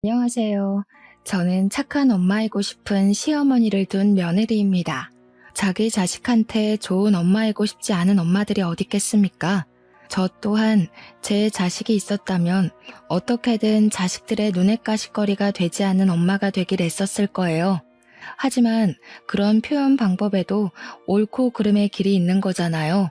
안녕하세요. 저는 착한 엄마이고 싶은 시어머니를 둔 며느리입니다. 자기 자식한테 좋은 엄마이고 싶지 않은 엄마들이 어디 있겠습니까? 저 또한 제 자식이 있었다면 어떻게든 자식들의 눈엣 가시거리가 되지 않는 엄마가 되길 애썼을 거예요. 하지만 그런 표현 방법에도 옳고 그름의 길이 있는 거잖아요.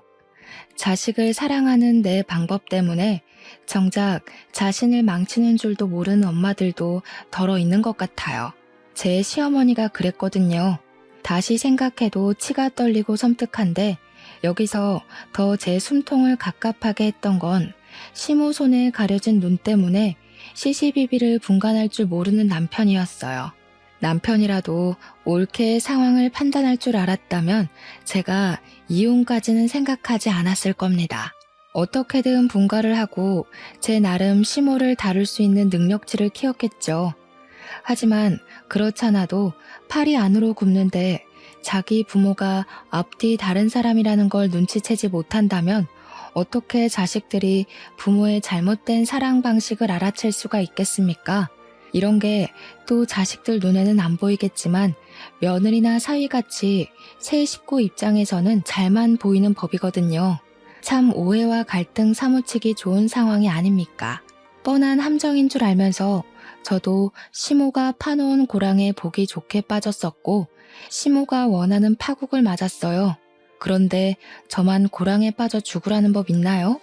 자식을 사랑하는 내 방법 때문에 정작 자신을 망치는 줄도 모르는 엄마들도 덜어 있는 것 같아요. 제 시어머니가 그랬거든요. 다시 생각해도 치가 떨리고 섬뜩한데 여기서 더 제 숨통을 갑갑하게 했던 건 시모 손에 가려진 눈 때문에 시시비비를 분간할 줄 모르는 남편이었어요. 남편이라도 옳게 상황을 판단할 줄 알았다면 제가 이혼까지는 생각하지 않았을 겁니다. 어떻게든 분가를 하고 제 나름 시모를 다룰 수 있는 능력치를 키웠겠죠. 하지만 그렇잖아도 팔이 안으로 굽는데 자기 부모가 앞뒤 다른 사람이라는 걸 눈치채지 못한다면 어떻게 자식들이 부모의 잘못된 사랑 방식을 알아챌 수가 있겠습니까? 이런 게 또 자식들 눈에는 안 보이겠지만 며느리나 사위같이 새 식구 입장에서는 잘만 보이는 법이거든요. 참 오해와 갈등 사무치기 좋은 상황이 아닙니까? 뻔한 함정인 줄 알면서 저도 시모가 파놓은 고랑에 보기 좋게 빠졌었고 시모가 원하는 파국을 맞았어요. 그런데 저만 고랑에 빠져 죽으라는 법 있나요?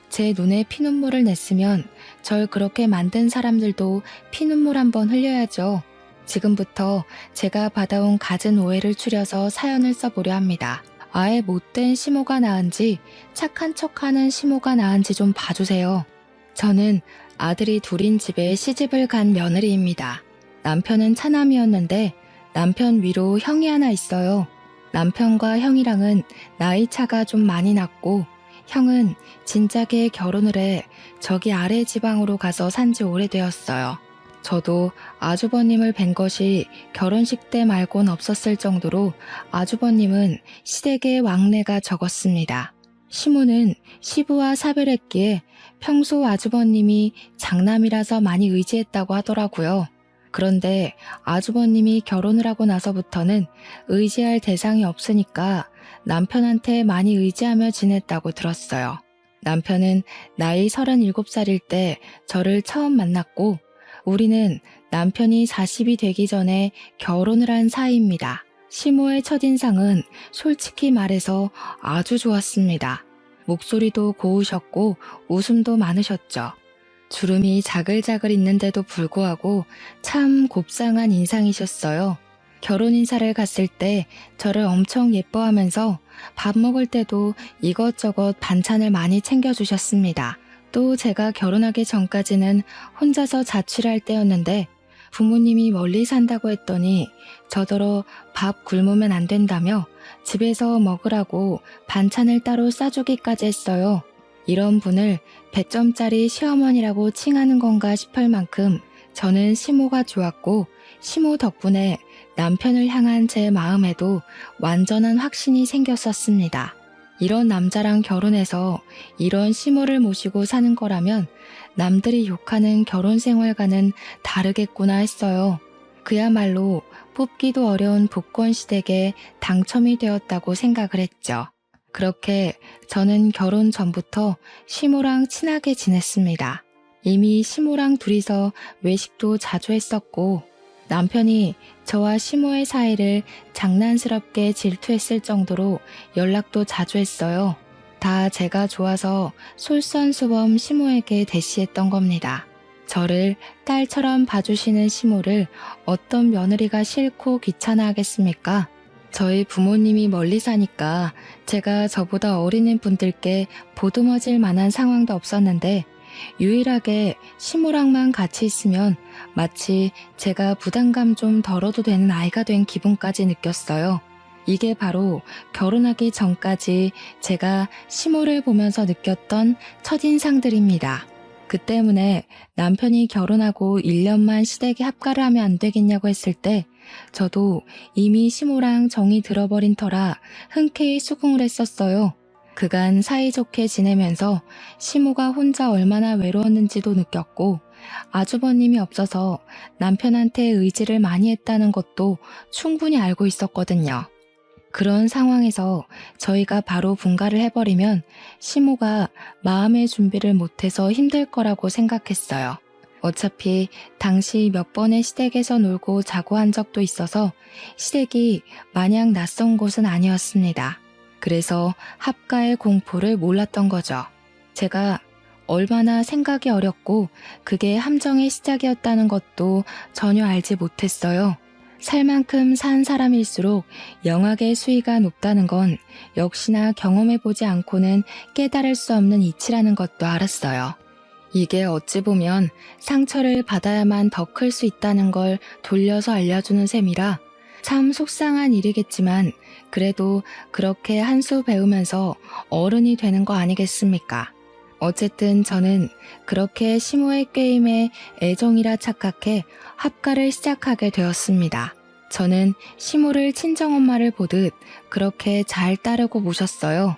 제 눈에 피눈물을 냈으면 절 그렇게 만든 사람들도 피눈물 한번 흘려야죠. 지금부터 제가 받아온 갖은 오해를 추려서 사연을 써보려 합니다. 아예 못된 시모가 나은지 착한 척하는 시모가 나은지 좀 봐주세요. 저는 아들이 둘인 집에 시집을 간 며느리입니다. 남편은 차남이었는데 남편 위로 형이 하나 있어요. 남편과 형이랑은 나이 차가 좀 많이 났고 형은 진작에 결혼을 해 저기 아래 지방으로 가서 산지 오래되었어요. 저도 아주버님을 뵌 것이 결혼식 때 말곤 없었을 정도로 아주버님은 시댁의 왕래가 적었습니다. 시모는 시부와 사별했기에 평소 아주버님이 장남이라서 많이 의지했다고 하더라고요. 그런데 아주버님이 결혼을 하고 나서부터는 의지할 대상이 없으니까 남편한테 많이 의지하며 지냈다고 들었어요. 남편은 나이 37살일 때 저를 처음 만났고 우리는 남편이 40이 되기 전에 결혼을 한 사이입니다. 시모의 첫인상은 솔직히 말해서 아주 좋았습니다. 목소리도 고우셨고 웃음도 많으셨죠. 주름이 자글자글 있는데도 불구하고 참 곱상한 인상이셨어요. 결혼 인사를 갔을 때 저를 엄청 예뻐하면서 밥 먹을 때도 이것저것 반찬을 많이 챙겨주셨습니다. 또 제가 결혼하기 전까지는 혼자서 자취를 할 때였는데 부모님이 멀리 산다고 했더니 저더러 밥 굶으면 안 된다며 집에서 먹으라고 반찬을 따로 싸주기까지 했어요. 이런 분을 100점짜리 시어머니라고 칭하는 건가 싶을 만큼 저는 시모가 좋았고 시모 덕분에 남편을 향한 제 마음에도 완전한 확신이 생겼었습니다. 이런 남자랑 결혼해서 이런 시모를 모시고 사는 거라면 남들이 욕하는 결혼 생활과는 다르겠구나 했어요. 그야말로 뽑기도 어려운 복권 시댁에 당첨이 되었다고 생각을 했죠. 그렇게 저는 결혼 전부터 시모랑 친하게 지냈습니다. 이미 시모랑 둘이서 외식도 자주 했었고 남편이 저와 시모의 사이를 장난스럽게 질투했을 정도로 연락도 자주 했어요. 다 제가 좋아서 솔선수범 시모에게 대시했던 겁니다. 저를 딸처럼 봐주시는 시모를 어떤 며느리가 싫고 귀찮아하겠습니까? 저희 부모님이 멀리 사니까 제가 저보다 어린 분들께 보듬어질 만한 상황도 없었는데 유일하게 시모랑만 같이 있으면 마치 제가 부담감 좀 덜어도 되는 아이가 된 기분까지 느꼈어요. 이게 바로 결혼하기 전까지 제가 시모를 보면서 느꼈던 첫인상들입니다. 그 때문에 남편이 결혼하고 1년만 시댁에 합가를 하면 안 되겠냐고 했을 때 저도 이미 시모랑 정이 들어버린 터라 흔쾌히 수긍을 했었어요. 그간 사이좋게 지내면서 시모가 혼자 얼마나 외로웠는지도 느꼈고 아주버님이 없어서 남편한테 의지를 많이 했다는 것도 충분히 알고 있었거든요. 그런 상황에서 저희가 바로 분가를 해버리면 시모가 마음의 준비를 못해서 힘들 거라고 생각했어요. 어차피 당시 몇 번의 시댁에서 놀고 자고 한 적도 있어서 시댁이 마냥 낯선 곳은 아니었습니다. 그래서 합가의 공포를 몰랐던 거죠. 제가 얼마나 생각이 어렵고 그게 함정의 시작이었다는 것도 전혀 알지 못했어요. 살 만큼 산 사람일수록 영악의 수위가 높다는 건 역시나 경험해보지 않고는 깨달을 수 없는 이치라는 것도 알았어요. 이게 어찌 보면 상처를 받아야만 더 클 수 있다는 걸 돌려서 알려주는 셈이라 참 속상한 일이겠지만 그래도 그렇게 한 수 배우면서 어른이 되는 거 아니겠습니까? 어쨌든 저는 그렇게 시모의 게임에 애정이라 착각해 합가를 시작하게 되었습니다. 저는 시모를 친정엄마를 보듯 그렇게 잘 따르고 모셨어요.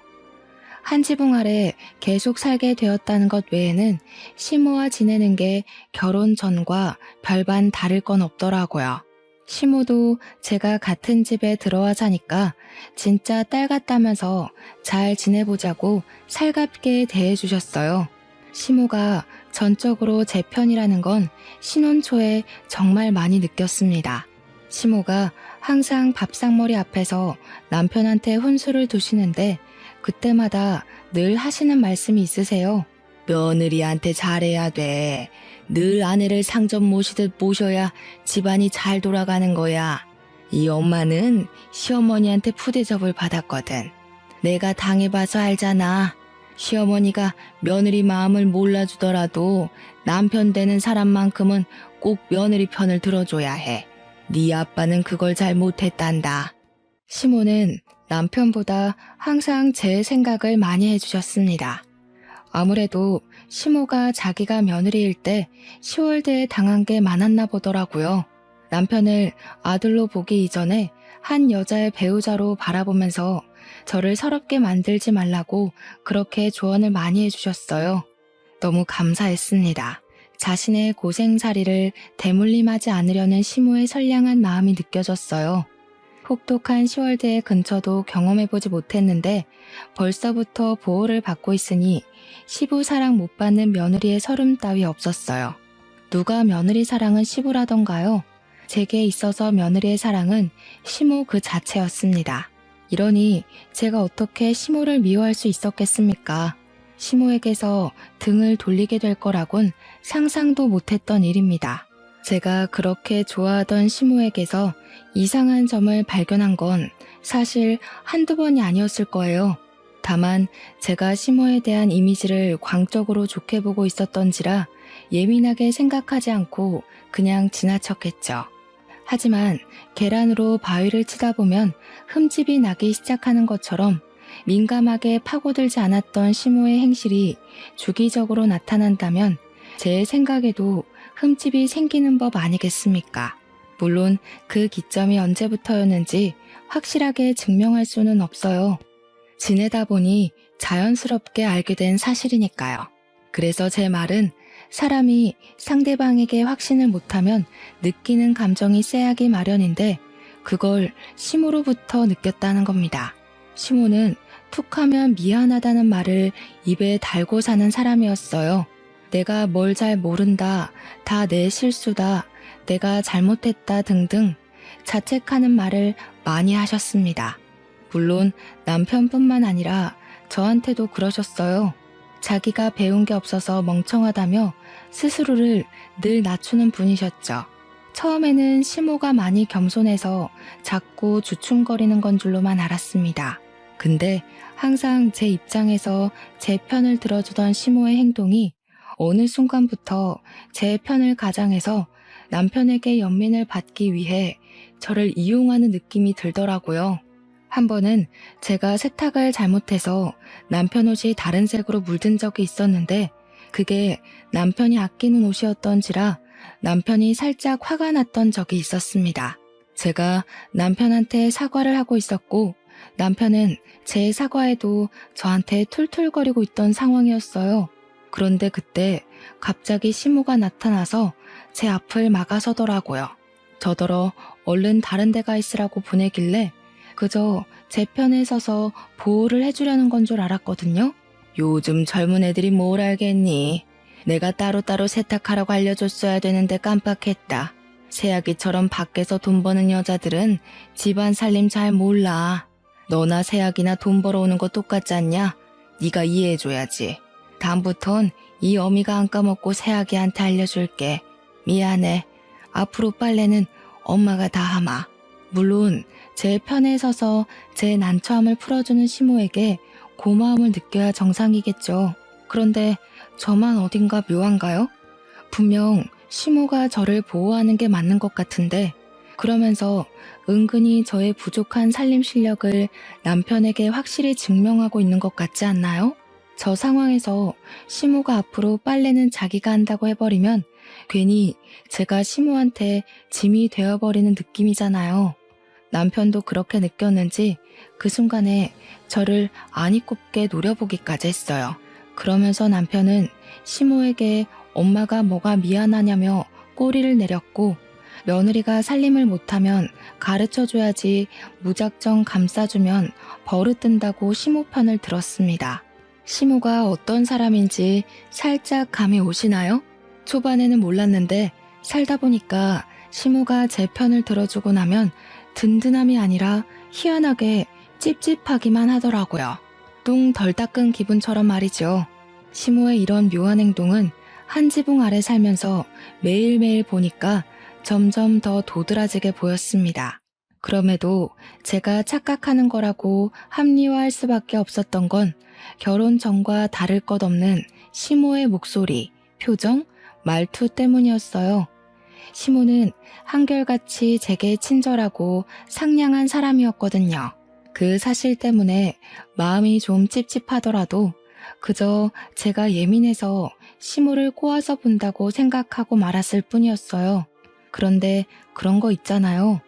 한 지붕 아래 계속 살게 되었다는 것 외에는 시모와 지내는 게 결혼 전과 별반 다를 건 없더라고요. 시모도 제가 같은 집에 들어와 사니까 진짜 딸 같다면서 잘 지내보자고 살갑게 대해주셨어요. 시모가 전적으로 제 편이라는 건 신혼 초에 정말 많이 느꼈습니다. 시모가 항상 밥상머리 앞에서 남편한테 혼수를 두시는데 그때마다 늘 하시는 말씀이 있으세요. 며느리한테 잘해야 돼. 늘 아내를 상점 모시듯 모셔야 집안이 잘 돌아가는 거야. 이 엄마는 시어머니한테 푸대접을 받았거든. 내가 당해봐서 알잖아. 시어머니가 며느리 마음을 몰라주더라도 남편 되는 사람만큼은 꼭 며느리 편을 들어줘야 해. 네 아빠는 그걸 잘 못했단다. 시모는 남편보다 항상 제 생각을 많이 해주셨습니다. 아무래도 시모가 자기가 며느리일 때 시월드에 당한 게 많았나 보더라고요. 남편을 아들로 보기 이전에 한 여자의 배우자로 바라보면서 저를 서럽게 만들지 말라고 그렇게 조언을 많이 해주셨어요. 너무 감사했습니다. 자신의 고생살이를 대물림하지 않으려는 시모의 선량한 마음이 느껴졌어요. 혹독한 시월드의 근처도 경험해보지 못했는데 벌써부터 보호를 받고 있으니 시부 사랑 못 받는 며느리의 서름 따위 없었어요. 누가 며느리 사랑은 시부라던가요? 제게 있어서 며느리의 사랑은 시모 그 자체였습니다. 이러니 제가 어떻게 시모를 미워할 수 있었겠습니까? 시모에게서 등을 돌리게 될 거라곤 상상도 못했던 일입니다. 제가 그렇게 좋아하던 시모에게서 이상한 점을 발견한 건 사실 한두 번이 아니었을 거예요. 다만 제가 시모에 대한 이미지를 광적으로 좋게 보고 있었던지라 예민하게 생각하지 않고 그냥 지나쳤겠죠. 하지만 계란으로 바위를 치다 보면 흠집이 나기 시작하는 것처럼 민감하게 파고들지 않았던 시모의 행실이 주기적으로 나타난다면 제 생각에도 흠집이 생기는 법 아니겠습니까? 물론 그 기점이 언제부터였는지 확실하게 증명할 수는 없어요. 지내다 보니 자연스럽게 알게 된 사실이니까요. 그래서 제 말은 사람이 상대방에게 확신을 못하면 느끼는 감정이 쎄하기 마련인데 그걸 시모로부터 느꼈다는 겁니다. 시모는 툭하면 미안하다는 말을 입에 달고 사는 사람이었어요. 내가 뭘 잘 모른다, 다 내 실수다, 내가 잘못했다 등등 자책하는 말을 많이 하셨습니다. 물론 남편뿐만 아니라 저한테도 그러셨어요. 자기가 배운 게 없어서 멍청하다며 스스로를 늘 낮추는 분이셨죠. 처음에는 시모가 많이 겸손해서 자꾸 주춤거리는 건 줄로만 알았습니다. 근데 항상 제 입장에서 제 편을 들어주던 시모의 행동이 어느 순간부터 제 편을 가장해서 남편에게 연민을 받기 위해 저를 이용하는 느낌이 들더라고요. 한 번은 제가 세탁을 잘못해서 남편 옷이 다른 색으로 물든 적이 있었는데 그게 남편이 아끼는 옷이었던지라 남편이 살짝 화가 났던 적이 있었습니다. 제가 남편한테 사과를 하고 있었고 남편은 제 사과에도 저한테 툴툴거리고 있던 상황이었어요. 그런데 그때 갑자기 시모가 나타나서 제 앞을 막아서더라고요. 저더러 얼른 다른 데 가 있으라고 보내길래 그저 제 편에 서서 보호를 해주려는 건 줄 알았거든요. 요즘 젊은 애들이 뭘 알겠니? 내가 따로따로 세탁하라고 알려줬어야 되는데 깜빡했다. 새아기처럼 밖에서 돈 버는 여자들은 집안 살림 잘 몰라. 너나 새아기나 돈 벌어오는 거 똑같지 않냐? 네가 이해해줘야지. 다음부턴 이 어미가 안 까먹고 새아기한테 알려줄게. 미안해. 앞으로 빨래는 엄마가 다 하마. 물론 제 편에 서서 제 난처함을 풀어주는 시모에게 고마움을 느껴야 정상이겠죠. 그런데 저만 어딘가 묘한가요? 분명 시모가 저를 보호하는 게 맞는 것 같은데 그러면서 은근히 저의 부족한 살림 실력을 남편에게 확실히 증명하고 있는 것 같지 않나요? 저 상황에서 시모가 앞으로 빨래는 자기가 한다고 해버리면 괜히 제가 시모한테 짐이 되어버리는 느낌이잖아요. 남편도 그렇게 느꼈는지 그 순간에 저를 아니 꼽게 노려보기까지 했어요. 그러면서 남편은 시모에게 엄마가 뭐가 미안하냐며 꼬리를 내렸고 며느리가 살림을 못하면 가르쳐줘야지 무작정 감싸주면 버릇든다고 시모 편을 들었습니다. 시모가 어떤 사람인지 살짝 감이 오시나요? 초반에는 몰랐는데 살다 보니까 시모가 제 편을 들어주고 나면 든든함이 아니라 희한하게 찝찝하기만 하더라고요. 똥 덜 닦은 기분처럼 말이죠. 시모의 이런 묘한 행동은 한 지붕 아래 살면서 매일매일 보니까 점점 더 도드라지게 보였습니다. 그럼에도 제가 착각하는 거라고 합리화할 수밖에 없었던 건 결혼 전과 다를 것 없는 시모의 목소리, 표정, 말투 때문이었어요. 시모는 한결같이 제게 친절하고 상냥한 사람이었거든요. 그 사실 때문에 마음이 좀 찝찝하더라도 그저 제가 예민해서 시모를 꼬아서 본다고 생각하고 말았을 뿐이었어요. 그런데 그런 거 있잖아요.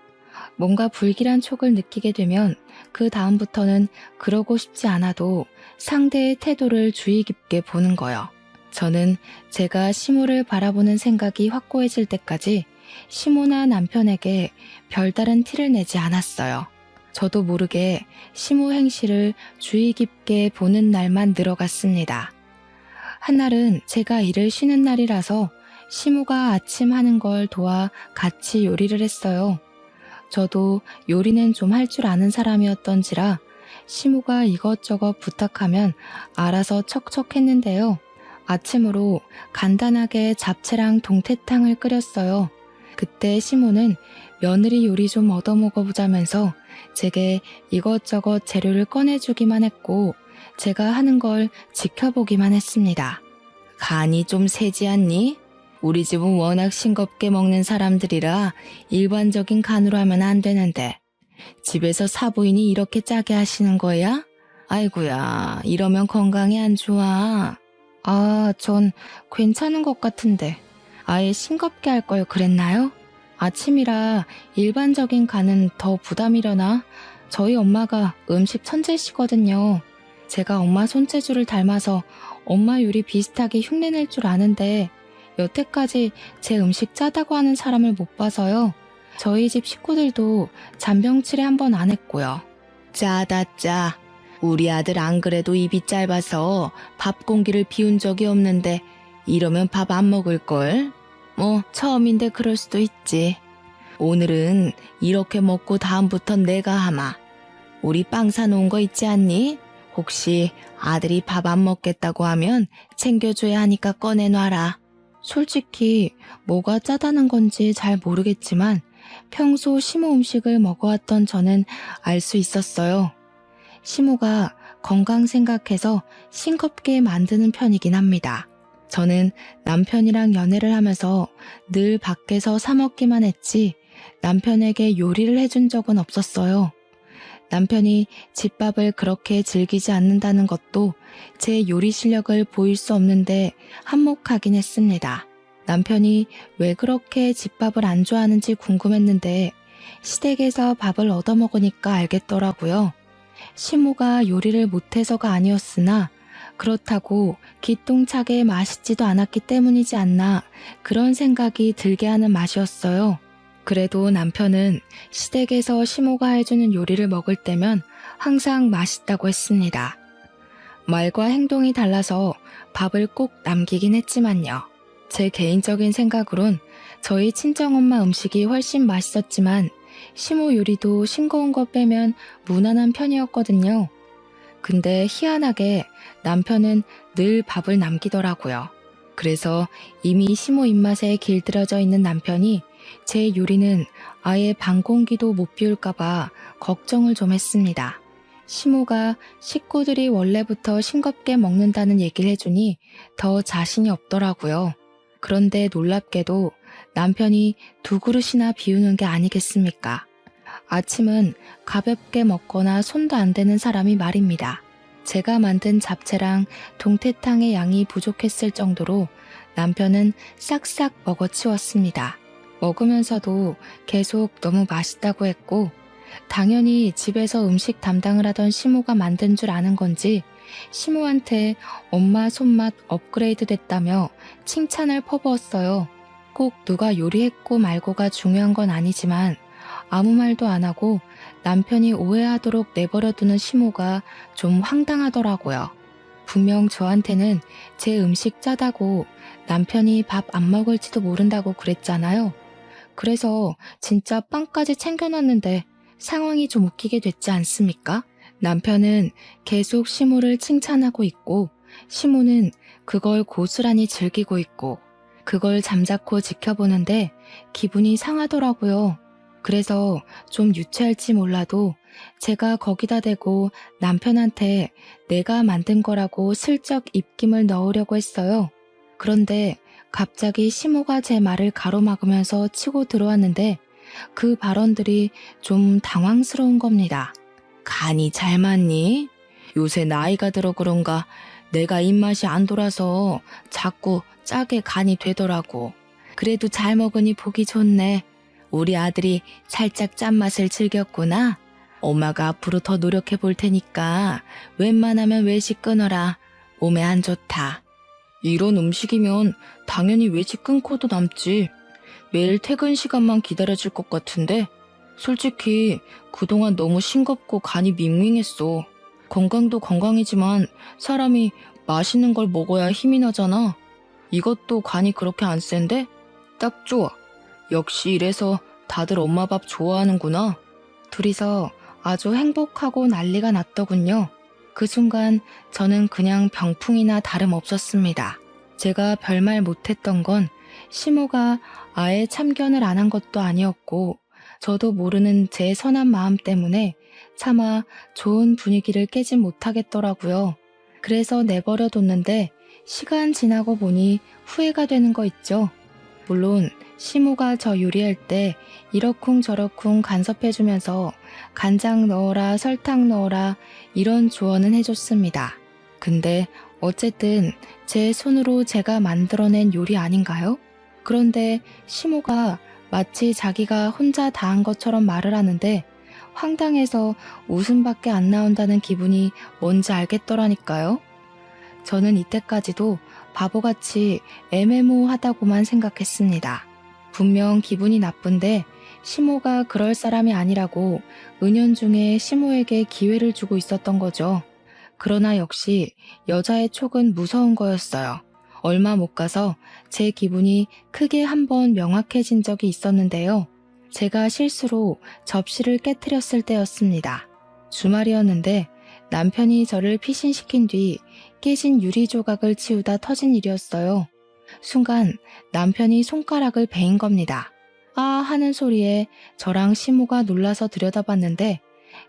뭔가 불길한 촉을 느끼게 되면 그 다음부터는 그러고 싶지 않아도 상대의 태도를 주의 깊게 보는 거요. 저는 제가 시모를 바라보는 생각이 확고해질 때까지 시모나 남편에게 별다른 티를 내지 않았어요. 저도 모르게 시모 행실을 주의 깊게 보는 날만 늘어갔습니다. 한날은 제가 일을 쉬는 날이라서 시모가 아침 하는 걸 도와 같이 요리를 했어요. 저도 요리는 좀 할 줄 아는 사람이었던지라 시모가 이것저것 부탁하면 알아서 척척했는데요. 아침으로 간단하게 잡채랑 동태탕을 끓였어요. 그때 시모는 며느리 요리 좀 얻어먹어보자면서 제게 이것저것 재료를 꺼내주기만 했고 제가 하는 걸 지켜보기만 했습니다. 간이 좀 세지 않니? 우리 집은 워낙 싱겁게 먹는 사람들이라 일반적인 간으로 하면 안 되는데 집에서 사부인이 이렇게 짜게 하시는 거야? 아이고야, 이러면 건강에 안 좋아. 전 괜찮은 것 같은데 아예 싱겁게 할 걸 그랬나요? 아침이라 일반적인 간은 더 부담이려나? 저희 엄마가 음식 천재시거든요. 제가 엄마 손재주를 닮아서 엄마 요리 비슷하게 흉내낼 줄 아는데 여태까지 제 음식 짜다고 하는 사람을 못 봐서요. 저희 집 식구들도 잔병치레 한 번 안 했고요. 짜다 짜. 우리 아들 안 그래도 입이 짧아서 밥 공기를 비운 적이 없는데 이러면 밥 안 먹을걸? 뭐 처음인데 그럴 수도 있지. 오늘은 이렇게 먹고 다음부턴 내가 하마. 우리 빵 사놓은 거 있지 않니? 혹시 아들이 밥 안 먹겠다고 하면 챙겨줘야 하니까 꺼내놔라. 솔직히 뭐가 짜다는 건지 잘 모르겠지만 평소 시모 음식을 먹어왔던 저는 알 수 있었어요. 시모가 건강 생각해서 싱겁게 만드는 편이긴 합니다. 저는 남편이랑 연애를 하면서 늘 밖에서 사 먹기만 했지 남편에게 요리를 해준 적은 없었어요. 남편이 집밥을 그렇게 즐기지 않는다는 것도 제 요리 실력을 보일 수 없는데 한몫하긴 했습니다. 남편이 왜 그렇게 집밥을 안 좋아하는지 궁금했는데 시댁에서 밥을 얻어먹으니까 알겠더라고요. 시모가 요리를 못해서가 아니었으나 그렇다고 기똥차게 맛있지도 않았기 때문이지 않나 그런 생각이 들게 하는 맛이었어요. 그래도 남편은 시댁에서 시모가 해주는 요리를 먹을 때면 항상 맛있다고 했습니다. 말과 행동이 달라서 밥을 꼭 남기긴 했지만요. 제 개인적인 생각으론 저희 친정엄마 음식이 훨씬 맛있었지만 시모 요리도 싱거운 거 빼면 무난한 편이었거든요. 근데 희한하게 남편은 늘 밥을 남기더라고요. 그래서 이미 시모 입맛에 길들여져 있는 남편이 제 요리는 아예 반 공기도 못 비울까봐 걱정을 좀 했습니다. 시모가 식구들이 원래부터 싱겁게 먹는다는 얘기를 해주니 더 자신이 없더라고요. 그런데 놀랍게도 남편이 2그릇이나 비우는 게 아니겠습니까? 아침은 가볍게 먹거나 손도 안 대는 사람이 말입니다. 제가 만든 잡채랑 동태탕의 양이 부족했을 정도로 남편은 싹싹 먹어치웠습니다. 먹으면서도 계속 너무 맛있다고 했고, 당연히 집에서 음식 담당을 하던 시모가 만든 줄 아는 건지 시모한테 엄마 손맛 업그레이드 됐다며 칭찬을 퍼부었어요. 꼭 누가 요리했고 말고가 중요한 건 아니지만 아무 말도 안 하고 남편이 오해하도록 내버려두는 시모가 좀 황당하더라고요. 분명 저한테는 제 음식 짜다고 남편이 밥 안 먹을지도 모른다고 그랬잖아요. 그래서 진짜 빵까지 챙겨놨는데 상황이 좀 웃기게 됐지 않습니까? 남편은 계속 시모를 칭찬하고 있고 시모는 그걸 고스란히 즐기고 있고 그걸 잠자코 지켜보는데 기분이 상하더라고요. 그래서 좀 유치할지 몰라도 제가 거기다 대고 남편한테 내가 만든 거라고 슬쩍 입김을 넣으려고 했어요. 그런데 갑자기 시모가 제 말을 가로막으면서 치고 들어왔는데 그 발언들이 좀 당황스러운 겁니다. 간이 잘 맞니? 요새 나이가 들어 그런가 내가 입맛이 안 돌아서 자꾸 짜게 간이 되더라고. 그래도 잘 먹으니 보기 좋네. 우리 아들이 살짝 짠맛을 즐겼구나. 엄마가 앞으로 더 노력해 볼 테니까 웬만하면 외식 끊어라. 몸에 안 좋다. 이런 음식이면 당연히 외식 끊고도 남지. 매일 퇴근 시간만 기다려질 것 같은데 솔직히 그동안 너무 싱겁고 간이 밍밍했어. 건강도 건강이지만 사람이 맛있는 걸 먹어야 힘이 나잖아. 이것도 간이 그렇게 안 센데? 딱 좋아. 역시 이래서 다들 엄마 밥 좋아하는구나. 둘이서 아주 행복하고 난리가 났더군요. 그 순간 저는 그냥 병풍이나 다름없었습니다. 제가 별말 못했던 건 시모가 아예 참견을 안 한 것도 아니었고 저도 모르는 제 선한 마음 때문에 차마 좋은 분위기를 깨진 못하겠더라고요. 그래서 내버려뒀는데 시간 지나고 보니 후회가 되는 거 있죠. 물론 시모가 저 요리할 때 이러쿵저러쿵 간섭해주면서 간장 넣어라 설탕 넣어라 이런 조언은 해줬습니다. 근데 어쨌든 제 손으로 제가 만들어낸 요리 아닌가요? 그런데 시모가 마치 자기가 혼자 다 한 것처럼 말을 하는데 황당해서 웃음밖에 안 나온다는 기분이 뭔지 알겠더라니까요. 저는 이때까지도 바보같이 애매모호하다고만 생각했습니다. 분명 기분이 나쁜데 시모가 그럴 사람이 아니라고 은연중에 시모에게 기회를 주고 있었던 거죠. 그러나 역시 여자의 촉은 무서운 거였어요. 얼마 못 가서 제 기분이 크게 한번 명확해진 적이 있었는데요. 제가 실수로 접시를 깨트렸을 때였습니다. 주말이었는데 남편이 저를 피신시킨 뒤 깨진 유리 조각을 치우다 터진 일이었어요. 순간 남편이 손가락을 베인 겁니다. 아 하는 소리에 저랑 시모가 놀라서 들여다봤는데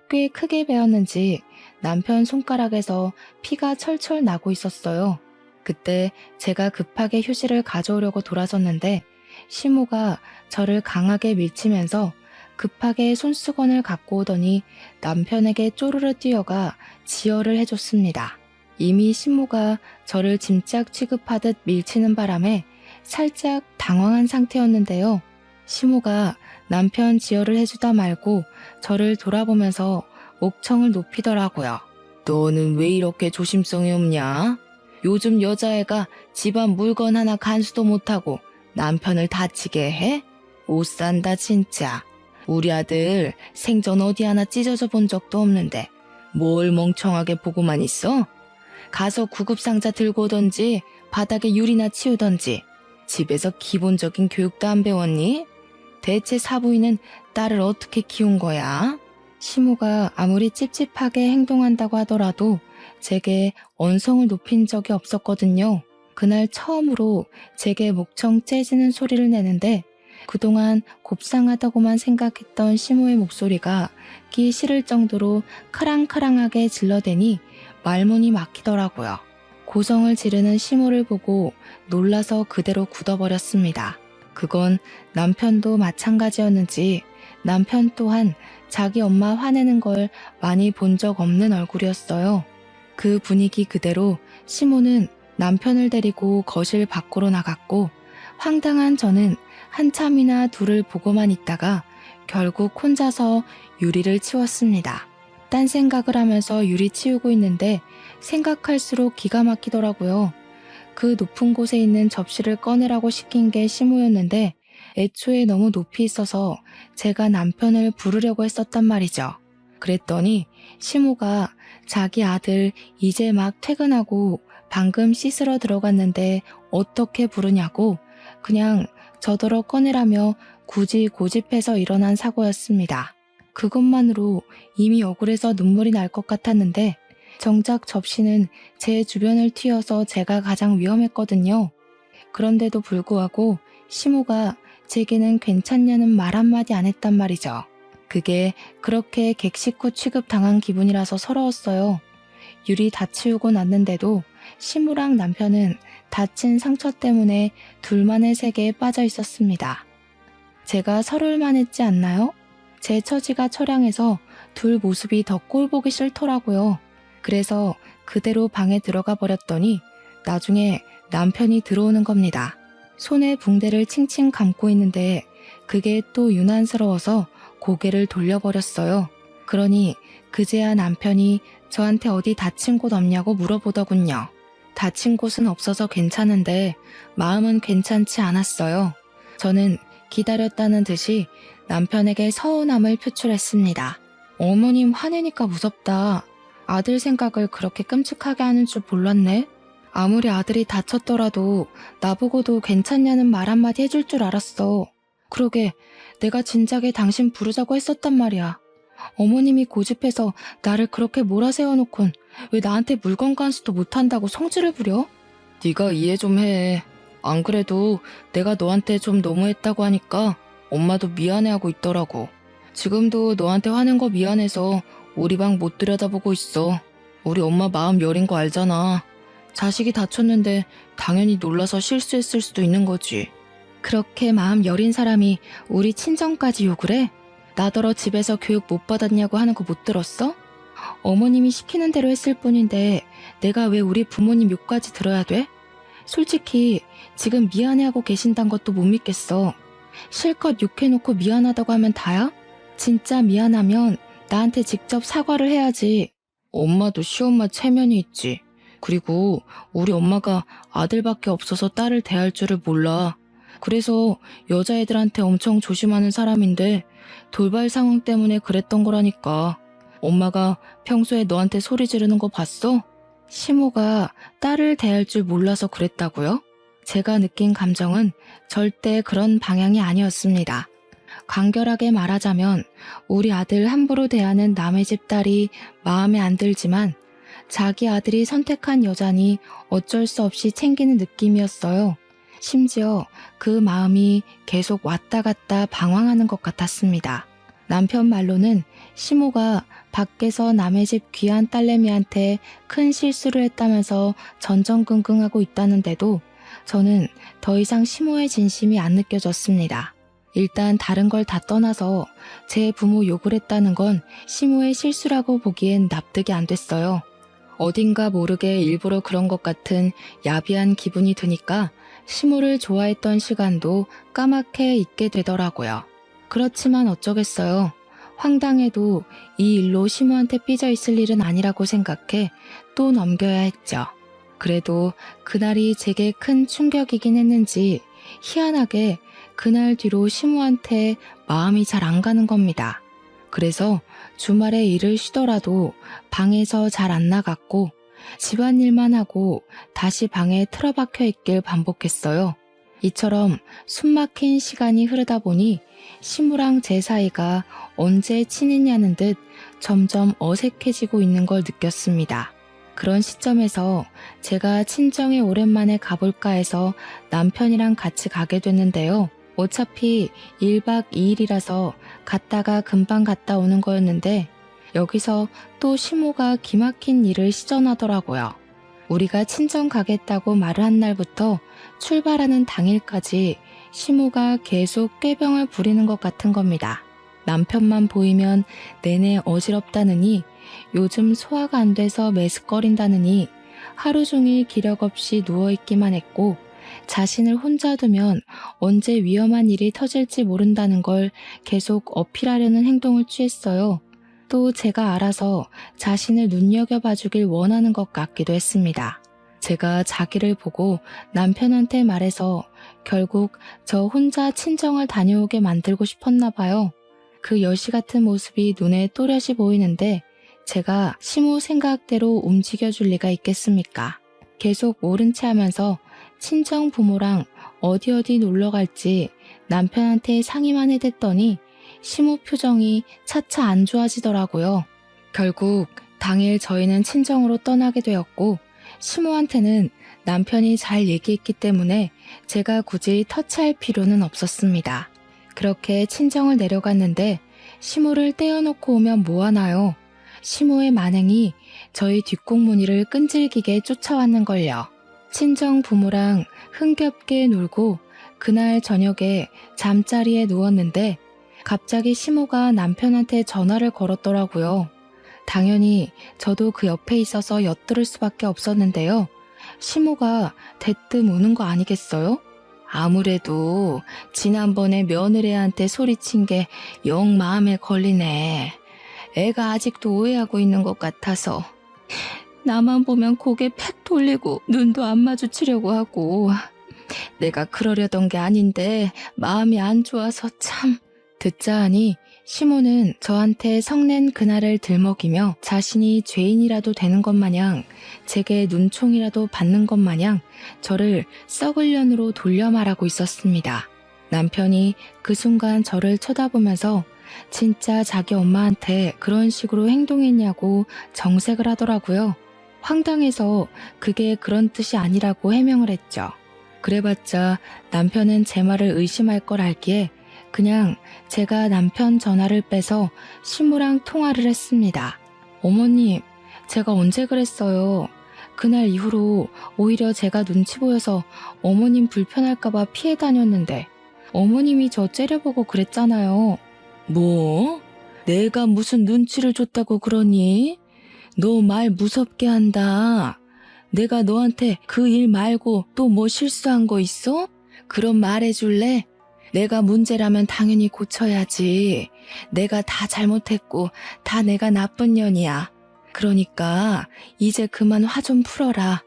꽤 크게 베었는지 남편 손가락에서 피가 철철 나고 있었어요. 그때 제가 급하게 휴지를 가져오려고 돌아섰는데 시모가 저를 강하게 밀치면서 급하게 손수건을 갖고 오더니 남편에게 쪼르르 뛰어가 지혈을 해줬습니다. 이미 시모가 저를 짐짝 취급하듯 밀치는 바람에 살짝 당황한 상태였는데요. 시모가 남편 지혈을 해주다 말고 저를 돌아보면서 목청을 높이더라고요. 너는 왜 이렇게 조심성이 없냐? 요즘 여자애가 집안 물건 하나 간수도 못하고 남편을 다치게 해? 못 산다 진짜. 우리 아들 생전 어디 하나 찢어져 본 적도 없는데 뭘 멍청하게 보고만 있어? 가서 구급상자 들고 오던지 바닥에 유리나 치우던지 집에서 기본적인 교육도 안 배웠니? 대체 사부인은 딸을 어떻게 키운 거야? 시모가 아무리 찝찝하게 행동한다고 하더라도 제게 언성을 높인 적이 없었거든요. 그날 처음으로 제게 목청 째지는 소리를 내는데 그동안 곱상하다고만 생각했던 시모의 목소리가 끼 싫을 정도로 카랑카랑하게 질러대니 말문이 막히더라고요. 고성을 지르는 시모를 보고 놀라서 그대로 굳어버렸습니다. 그건 남편도 마찬가지였는지 남편 또한 자기 엄마 화내는 걸 많이 본 적 없는 얼굴이었어요. 그 분위기 그대로 시모는 남편을 데리고 거실 밖으로 나갔고 황당한 저는 한참이나 둘을 보고만 있다가 결국 혼자서 유리를 치웠습니다. 딴 생각을 하면서 유리 치우고 있는데 생각할수록 기가 막히더라고요. 그 높은 곳에 있는 접시를 꺼내라고 시킨 게 시모였는데 애초에 너무 높이 있어서 제가 남편을 부르려고 했었단 말이죠. 그랬더니 시모가 자기 아들 이제 막 퇴근하고 방금 씻으러 들어갔는데 어떻게 부르냐고 그냥 저더러 꺼내라며 굳이 고집해서 일어난 사고였습니다. 그것만으로 이미 억울해서 눈물이 날 것 같았는데 정작 접시는 제 주변을 튀어서 제가 가장 위험했거든요. 그런데도 불구하고 시모가 제게는 괜찮냐는 말 한마디 안 했단 말이죠. 그게 그렇게 객식후 취급당한 기분이라서 서러웠어요. 유리 다 치우고 났는데도 시모랑 남편은 다친 상처 때문에 둘만의 세계에 빠져 있었습니다. 제가 서러울 만했지 않나요? 제 처지가 처량해서 둘 모습이 더 꼴보기 싫더라고요. 그래서 그대로 방에 들어가 버렸더니 나중에 남편이 들어오는 겁니다. 손에 붕대를 칭칭 감고 있는데 그게 또 유난스러워서 고개를 돌려버렸어요. 그러니 그제야 남편이 저한테 어디 다친 곳 없냐고 물어보더군요. 다친 곳은 없어서 괜찮은데 마음은 괜찮지 않았어요. 저는 기다렸다는 듯이 남편에게 서운함을 표출했습니다. 어머님 화내니까 무섭다. 아들 생각을 그렇게 끔찍하게 하는 줄 몰랐네. 아무리 아들이 다쳤더라도 나보고도 괜찮냐는 말 한마디 해줄 줄 알았어. 그러게 내가 진작에 당신 부르자고 했었단 말이야. 어머님이 고집해서 나를 그렇게 몰아세워놓곤 왜 나한테 물건 간수도 못한다고 성질을 부려? 네가 이해 좀 해. 안 그래도 내가 너한테 좀 너무했다고 하니까 엄마도 미안해하고 있더라고. 지금도 너한테 화낸 거 미안해서 우리 방 못 들여다보고 있어. 우리 엄마 마음 여린 거 알잖아. 자식이 다쳤는데 당연히 놀라서 실수했을 수도 있는 거지. 그렇게 마음 여린 사람이 우리 친정까지 욕을 해? 나더러 집에서 교육 못 받았냐고 하는 거 못 들었어? 어머님이 시키는 대로 했을 뿐인데 내가 왜 우리 부모님 욕까지 들어야 돼? 솔직히 지금 미안해하고 계신단 것도 못 믿겠어. 실컷 욕해놓고 미안하다고 하면 다야? 진짜 미안하면 나한테 직접 사과를 해야지. 엄마도 시엄마 체면이 있지. 그리고 우리 엄마가 아들밖에 없어서 딸을 대할 줄을 몰라. 그래서 여자애들한테 엄청 조심하는 사람인데 돌발 상황 때문에 그랬던 거라니까. 엄마가 평소에 너한테 소리 지르는 거 봤어? 시모가 딸을 대할 줄 몰라서 그랬다고요? 제가 느낀 감정은 절대 그런 방향이 아니었습니다. 간결하게 말하자면 우리 아들 함부로 대하는 남의 집 딸이 마음에 안 들지만 자기 아들이 선택한 여자니 어쩔 수 없이 챙기는 느낌이었어요. 심지어 그 마음이 계속 왔다 갔다 방황하는 것 같았습니다. 남편 말로는 시모가 밖에서 남의 집 귀한 딸내미한테 큰 실수를 했다면서 전전긍긍하고 있다는데도 저는 더 이상 시모의 진심이 안 느껴졌습니다. 일단 다른 걸 다 떠나서 제 부모 욕을 했다는 건 시모의 실수라고 보기엔 납득이 안 됐어요. 어딘가 모르게 일부러 그런 것 같은 야비한 기분이 드니까 시모를 좋아했던 시간도 까맣게 잊게 되더라고요. 그렇지만 어쩌겠어요. 황당해도 이 일로 시모한테 삐져 있을 일은 아니라고 생각해 또 넘겨야 했죠. 그래도 그날이 제게 큰 충격이긴 했는지 희한하게 그날 뒤로 시모한테 마음이 잘 안 가는 겁니다. 그래서 주말에 일을 쉬더라도 방에서 잘 안 나갔고 집안일만 하고 다시 방에 틀어박혀 있길 반복했어요. 이처럼 숨막힌 시간이 흐르다 보니 시무랑 제 사이가 언제 친했냐는 듯 점점 어색해지고 있는 걸 느꼈습니다. 그런 시점에서 제가 친정에 오랜만에 가볼까 해서 남편이랑 같이 가게 됐는데요. 어차피 1박 2일이라서 갔다가 금방 갔다 오는 거였는데 여기서 또 시모가 기막힌 일을 시전하더라고요. 우리가 친정 가겠다고 말을 한 날부터 출발하는 당일까지 시모가 계속 꾀병을 부리는 것 같은 겁니다. 남편만 보이면 내내 어지럽다느니 요즘 소화가 안 돼서 메스꺼린다느니 하루 종일 기력 없이 누워있기만 했고 자신을 혼자 두면 언제 위험한 일이 터질지 모른다는 걸 계속 어필하려는 행동을 취했어요. 또 제가 알아서 자신을 눈여겨봐주길 원하는 것 같기도 했습니다. 제가 자기를 보고 남편한테 말해서 결국 저 혼자 친정을 다녀오게 만들고 싶었나 봐요. 그 여시 같은 모습이 눈에 또렷이 보이는데 제가 시모 생각대로 움직여줄 리가 있겠습니까? 계속 모른 체 하면서 친정 부모랑 어디 놀러 갈지 남편한테 상의만 해댔더니 시모 표정이 차차 안 좋아지더라고요. 결국 당일 저희는 친정으로 떠나게 되었고 시모한테는 남편이 잘 얘기했기 때문에 제가 굳이 터치할 필요는 없었습니다. 그렇게 친정을 내려갔는데 시모를 떼어놓고 오면 뭐하나요? 시모의 만행이 저희 뒷공무니를 끈질기게 쫓아왔는걸요. 친정 부모랑 흥겹게 놀고 그날 저녁에 잠자리에 누웠는데 갑자기 시모가 남편한테 전화를 걸었더라고요. 당연히 저도 그 옆에 있어서 엿들을 수밖에 없었는데요. 시모가 대뜸 우는 거 아니겠어요? 아무래도 지난번에 며느리한테 소리친 게 영 마음에 걸리네. 애가 아직도 오해하고 있는 것 같아서 나만 보면 고개 팩 돌리고 눈도 안 마주치려고 하고 내가 그러려던 게 아닌데 마음이 안 좋아서 참. 듣자 하니 시모는 저한테 성낸 그날을 들먹이며 자신이 죄인이라도 되는 것 마냥 제게 눈총이라도 받는 것 마냥 저를 썩을 년으로 돌려 말하고 있었습니다. 남편이 그 순간 저를 쳐다보면서 진짜 자기 엄마한테 그런 식으로 행동했냐고 정색을 하더라고요. 황당해서 그게 그런 뜻이 아니라고 해명을 했죠. 그래봤자 남편은 제 말을 의심할 걸 알기에 그냥 제가 남편 전화를 빼서 시무랑 통화를 했습니다. 어머님, 제가 언제 그랬어요? 그날 이후로 오히려 제가 눈치 보여서 어머님 불편할까봐 피해 다녔는데 어머님이 저 째려보고 그랬잖아요. 뭐? 내가 무슨 눈치를 줬다고 그러니? 너 말 무섭게 한다. 내가 너한테 그 일 말고 또 뭐 실수한 거 있어? 그럼 말해줄래? 내가 문제라면 당연히 고쳐야지. 내가 다 잘못했고 다 내가 나쁜 년이야. 그러니까 이제 그만 화 좀 풀어라.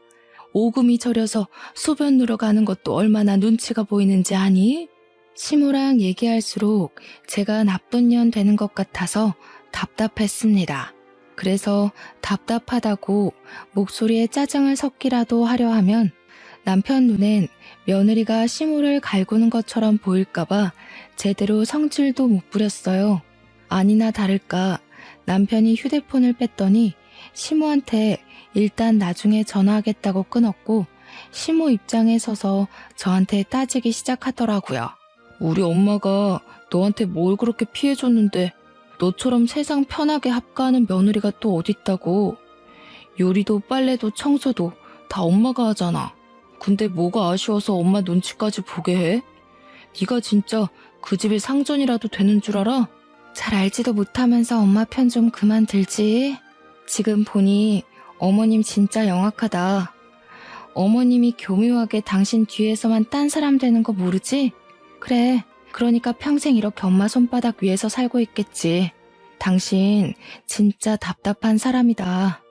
오금이 저려서 소변 누러 가는 것도 얼마나 눈치가 보이는지 아니? 시모랑 얘기할수록 제가 나쁜 년 되는 것 같아서 답답했습니다. 그래서 답답하다고 목소리에 짜증을 섞기라도 하려 하면 남편 눈엔 며느리가 시모를 갈구는 것처럼 보일까봐 제대로 성질도 못 부렸어요. 아니나 다를까 남편이 휴대폰을 뺐더니 시모한테 일단 나중에 전화하겠다고 끊었고 시모 입장에 서서 저한테 따지기 시작하더라고요. 우리 엄마가 너한테 뭘 그렇게 피해줬는데 너처럼 세상 편하게 합가하는 며느리가 또 어딨다고. 요리도 빨래도 청소도 다 엄마가 하잖아. 근데 뭐가 아쉬워서 엄마 눈치까지 보게 해? 네가 진짜 그 집의 상전이라도 되는 줄 알아? 잘 알지도 못하면서 엄마 편 좀 그만 들지. 지금 보니 어머님 진짜 영악하다. 어머님이 교묘하게 당신 뒤에서만 딴 사람 되는 거 모르지? 그래, 그러니까 평생 이렇게 엄마 손바닥 위에서 살고 있겠지. 당신 진짜 답답한 사람이다.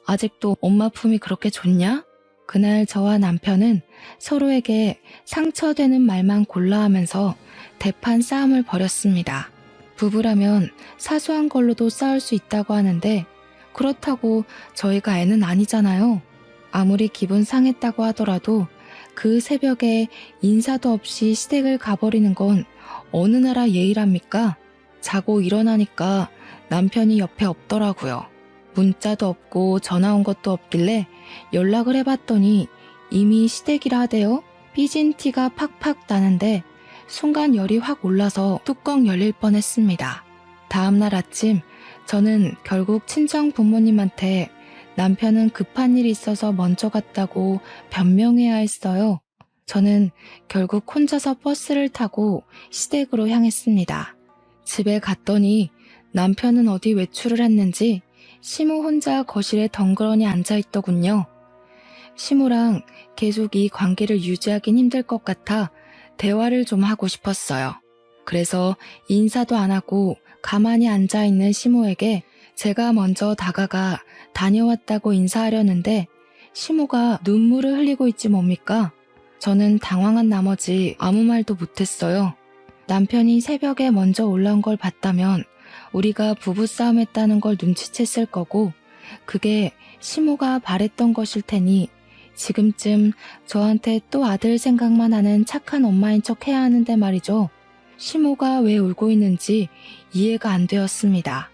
아직도 엄마 품이 그렇게 좋냐? 그날 저와 남편은 서로에게 상처되는 말만 골라 하면서 대판 싸움을 벌였습니다. 부부라면 사소한 걸로도 싸울 수 있다고 하는데 그렇다고 저희가 애는 아니잖아요. 아무리 기분 상했다고 하더라도 그 새벽에 인사도 없이 시댁을 가버리는 건 어느 나라 예의랍니까? 자고 일어나니까 남편이 옆에 없더라고요. 문자도 없고 전화 온 것도 없길래 연락을 해봤더니 이미 시댁이라 하대요. 삐진 티가 팍팍 나는데 순간 열이 확 올라서 뚜껑 열릴 뻔했습니다. 다음날 아침 저는 결국 친정 부모님한테 남편은 급한 일이 있어서 먼저 갔다고 변명해야 했어요. 저는 결국 혼자서 버스를 타고 시댁으로 향했습니다. 집에 갔더니 남편은 어디 외출을 했는지 시모 혼자 거실에 덩그러니 앉아있더군요. 시모랑 계속 이 관계를 유지하긴 힘들 것 같아 대화를 좀 하고 싶었어요. 그래서 인사도 안 하고 가만히 앉아있는 시모에게 제가 먼저 다가가 다녀왔다고 인사하려는데 시모가 눈물을 흘리고 있지 뭡니까? 저는 당황한 나머지 아무 말도 못했어요. 남편이 새벽에 먼저 올라온 걸 봤다면 우리가 부부싸움 했다는 걸 눈치챘을 거고 그게 시모가 바랬던 것일 테니 지금쯤 저한테 또 아들 생각만 하는 착한 엄마인 척 해야 하는데 말이죠. 시모가 왜 울고 있는지 이해가 안 되었습니다.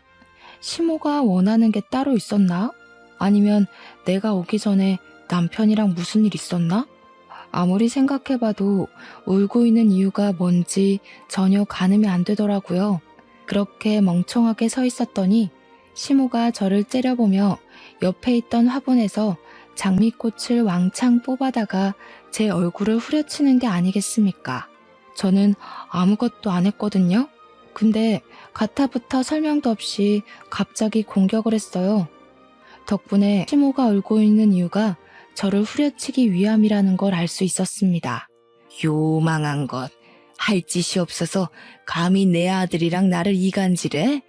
시모가 원하는 게 따로 있었나? 아니면 내가 오기 전에 남편이랑 무슨 일 있었나? 아무리 생각해봐도 울고 있는 이유가 뭔지 전혀 가늠이 안 되더라고요. 그렇게 멍청하게 서 있었더니 시모가 저를 째려보며 옆에 있던 화분에서 장미꽃을 왕창 뽑아다가 제 얼굴을 후려치는 게 아니겠습니까? 저는 아무것도 안 했거든요. 근데 가타부터 설명도 없이 갑자기 공격을 했어요. 덕분에 시모가 울고 있는 이유가 저를 후려치기 위함이라는 걸 알 수 있었습니다. 요망한 것, 할 짓이 없어서 감히 내 아들이랑 나를 이간질해?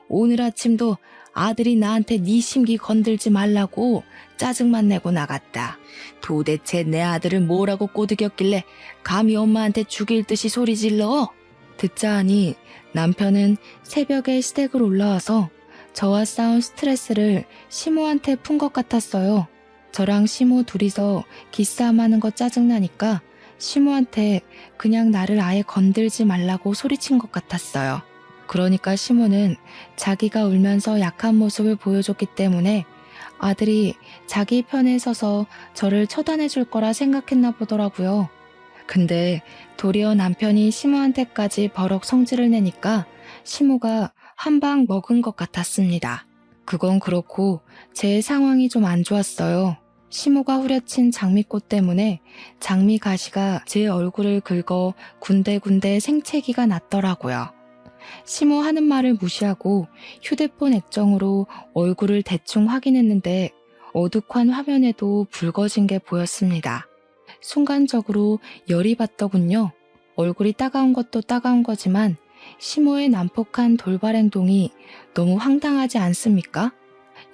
오늘 아침도 아들이 나한테 네 심기 건들지 말라고 짜증만 내고 나갔다. 도대체 내 아들을 뭐라고 꼬드겼길래 감히 엄마한테 죽일 듯이 소리 질러? 듣자 하니 남편은 새벽에 시댁을 올라와서 저와 싸운 스트레스를 시모한테 푼 것 같았어요. 저랑 시모 둘이서 기싸움하는 거 짜증나니까 시모한테 그냥 나를 아예 건들지 말라고 소리친 것 같았어요. 그러니까 시모는 자기가 울면서 약한 모습을 보여줬기 때문에 아들이 자기 편에 서서 저를 처단해 줄 거라 생각했나 보더라고요. 근데 도리어 남편이 시모한테까지 버럭 성질을 내니까 시모가 한 방 먹은 것 같았습니다. 그건 그렇고 제 상황이 좀 안 좋았어요. 시모가 후려친 장미꽃 때문에 장미 가시가 제 얼굴을 긁어 군데군데 생채기가 났더라고요. 시모 하는 말을 무시하고 휴대폰 액정으로 얼굴을 대충 확인했는데 어둑한 화면에도 붉어진 게 보였습니다. 순간적으로 열이 받더군요. 얼굴이 따가운 것도 따가운 거지만 시모의 난폭한 돌발 행동이 너무 황당하지 않습니까?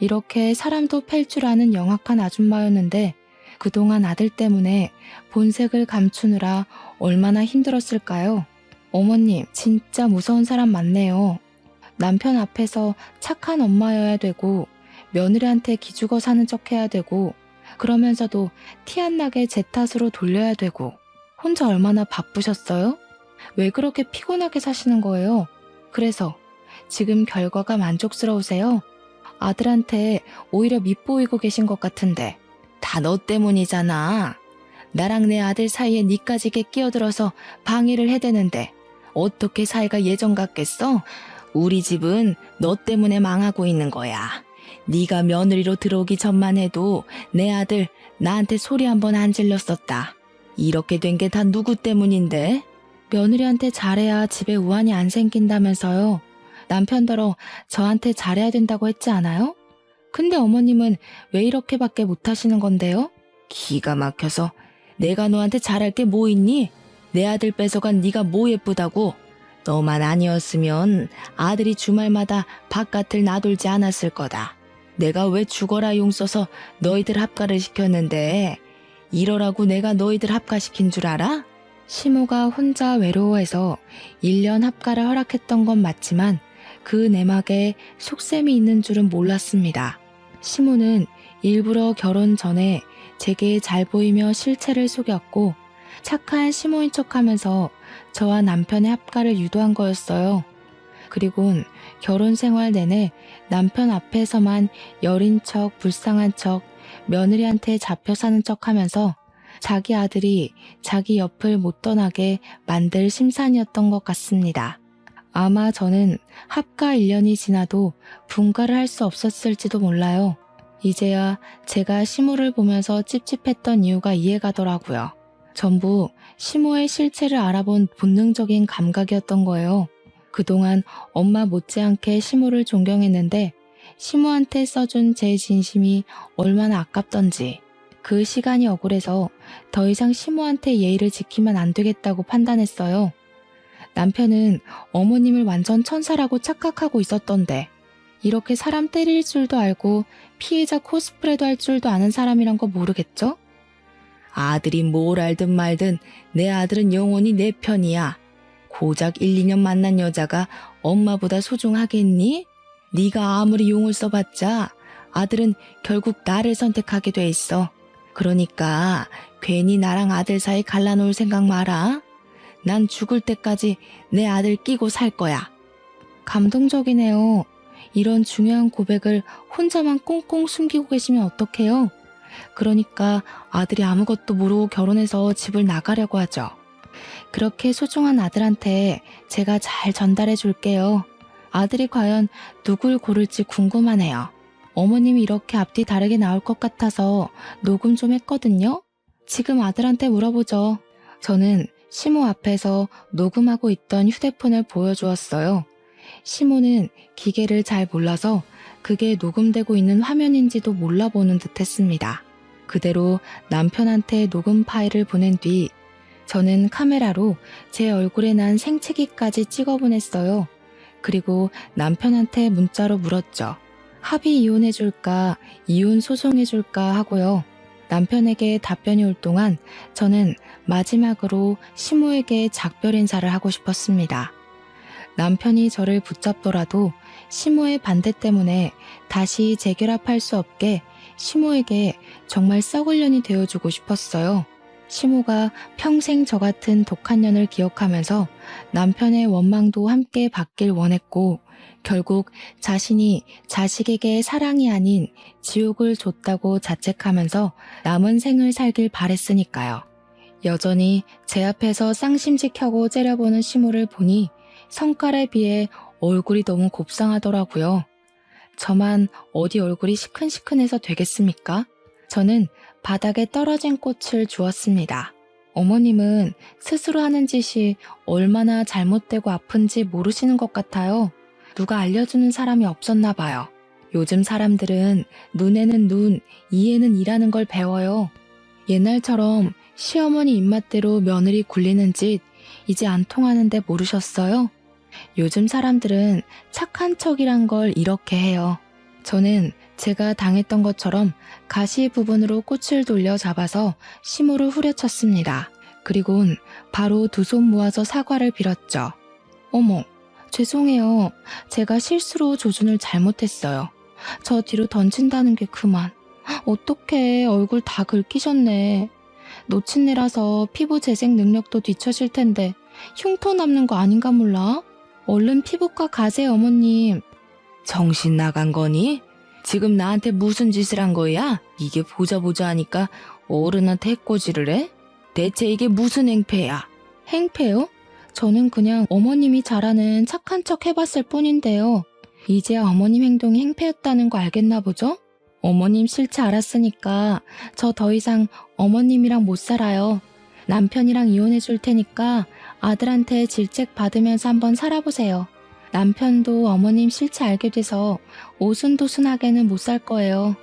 이렇게 사람도 팰 줄 아는 영악한 아줌마였는데 그동안 아들 때문에 본색을 감추느라 얼마나 힘들었을까요? 어머님, 진짜 무서운 사람 많네요. 남편 앞에서 착한 엄마여야 되고 며느리한테 기죽어 사는 척 해야 되고 그러면서도 티 안 나게 제 탓으로 돌려야 되고 혼자 얼마나 바쁘셨어요? 왜 그렇게 피곤하게 사시는 거예요? 그래서 지금 결과가 만족스러우세요? 아들한테 오히려 밉보이고 계신 것 같은데 다 너 때문이잖아. 나랑 내 아들 사이에 니까지 끼어들어서 방해를 해대는데 어떻게 사이가 예전 같겠어? 우리 집은 너 때문에 망하고 있는 거야. 네가 며느리로 들어오기 전만 해도 내 아들 나한테 소리 한 번 안 질렀었다. 이렇게 된 게 다 누구 때문인데? 며느리한테 잘해야 집에 우환이 안 생긴다면서요. 남편더러 저한테 잘해야 된다고 했지 않아요? 근데 어머님은 왜 이렇게밖에 못하시는 건데요? 기가 막혀서 내가 너한테 잘할 게 뭐 있니? 내 아들 뺏어간 네가 뭐 예쁘다고? 너만 아니었으면 아들이 주말마다 바깥을 나돌지 않았을 거다. 내가 왜 죽어라 용 써서 너희들 합가를 시켰는데 이러라고 내가 너희들 합가시킨 줄 알아? 시모가 혼자 외로워해서 1년 합가를 허락했던 건 맞지만 그 내막에 속셈이 있는 줄은 몰랐습니다. 시모는 일부러 결혼 전에 제게 잘 보이며 실체를 속였고 착한 시모인 척하면서 저와 남편의 합가를 유도한 거였어요. 그리곤 결혼 생활 내내 남편 앞에서만 여린 척, 불쌍한 척, 며느리한테 잡혀 사는 척하면서 자기 아들이 자기 옆을 못 떠나게 만들 심산이었던 것 같습니다. 아마 저는 합가 1년이 지나도 분가를 할 수 없었을지도 몰라요. 이제야 제가 시모를 보면서 찝찝했던 이유가 이해가더라고요. 전부 시모의 실체를 알아본 본능적인 감각이었던 거예요. 그동안 엄마 못지않게 시모를 존경했는데 시모한테 써준 제 진심이 얼마나 아깝던지 그 시간이 억울해서 더 이상 시모한테 예의를 지키면 안 되겠다고 판단했어요. 남편은 어머님을 완전 천사라고 착각하고 있었던데 이렇게 사람 때릴 줄도 알고 피해자 코스프레도 할 줄도 아는 사람이란 거 모르겠죠? 아들이 뭘 알든 말든 내 아들은 영원히 내 편이야. 고작 1, 2년 만난 여자가 엄마보다 소중하겠니? 네가 아무리 용을 써봤자 아들은 결국 나를 선택하게 돼 있어. 그러니까 괜히 나랑 아들 사이 갈라놓을 생각 마라. 난 죽을 때까지 내 아들 끼고 살 거야. 감동적이네요. 이런 중요한 고백을 혼자만 꽁꽁 숨기고 계시면 어떡해요? 그러니까 아들이 아무것도 모르고 결혼해서 집을 나가려고 하죠. 그렇게 소중한 아들한테 제가 잘 전달해 줄게요. 아들이 과연 누굴 고를지 궁금하네요. 어머님이 이렇게 앞뒤 다르게 나올 것 같아서 녹음 좀 했거든요. 지금 아들한테 물어보죠. 저는 시모 앞에서 녹음하고 있던 휴대폰을 보여주었어요. 시모는 기계를 잘 몰라서 그게 녹음되고 있는 화면인지도 몰라보는 듯 했습니다. 그대로 남편한테 녹음 파일을 보낸 뒤 저는 카메라로 제 얼굴에 난 생채기까지 찍어 보냈어요. 그리고 남편한테 문자로 물었죠. 합의 이혼해줄까, 이혼 소송해줄까 하고요. 남편에게 답변이 올 동안 저는 마지막으로 시모에게 작별 인사를 하고 싶었습니다. 남편이 저를 붙잡더라도 시모의 반대 때문에 다시 재결합할 수 없게 시모에게 정말 썩을 년이 되어주고 싶었어요. 시모가 평생 저 같은 독한 년을 기억하면서 남편의 원망도 함께 받길 원했고 결국 자신이 자식에게 사랑이 아닌 지옥을 줬다고 자책하면서 남은 생을 살길 바랬으니까요. 여전히 제 앞에서 쌍심지 켜고 째려보는 시모를 보니 성깔에 비해 얼굴이 너무 곱상하더라고요. 저만 어디 얼굴이 시큰시큰해서 되겠습니까? 저는 바닥에 떨어진 꽃을 주었습니다. 어머님은 스스로 하는 짓이 얼마나 잘못되고 아픈지 모르시는 것 같아요. 누가 알려주는 사람이 없었나 봐요. 요즘 사람들은 눈에는 눈, 이에는 이라는 걸 배워요. 옛날처럼 시어머니 입맛대로 며느리 굴리는 짓 이제 안 통하는데 모르셨어요? 요즘 사람들은 착한 척이란 걸 이렇게 해요. 저는 제가 당했던 것처럼 가시 부분으로 꽃을 돌려 잡아서 시모를 후려쳤습니다. 그리곤 바로 두 손 모아서 사과를 빌었죠. 어머, 죄송해요. 제가 실수로 조준을 잘못했어요. 저 뒤로 던진다는 게 그만. 어떡해, 얼굴 다 긁히셨네. 노친내라서 피부 재생 능력도 뒤처질 텐데 흉터 남는 거 아닌가 몰라? 얼른 피부과 가세요, 어머님. 정신 나간 거니? 지금 나한테 무슨 짓을 한 거야? 이게 보자 하니까 어른한테 해코지를 해? 대체 이게 무슨 행패야? 행패요? 저는 그냥 어머님이 잘하는 착한 척 해봤을 뿐인데요. 이제야 어머님 행동이 행패였다는 거 알겠나 보죠? 어머님 실체 알았으니까 저 더 이상 어머님이랑 못 살아요. 남편이랑 이혼해 줄 테니까 아들한테 질책 받으면서 한번 살아보세요. 남편도 어머님 실체 알게 돼서 오순도순하게는 못 살 거예요.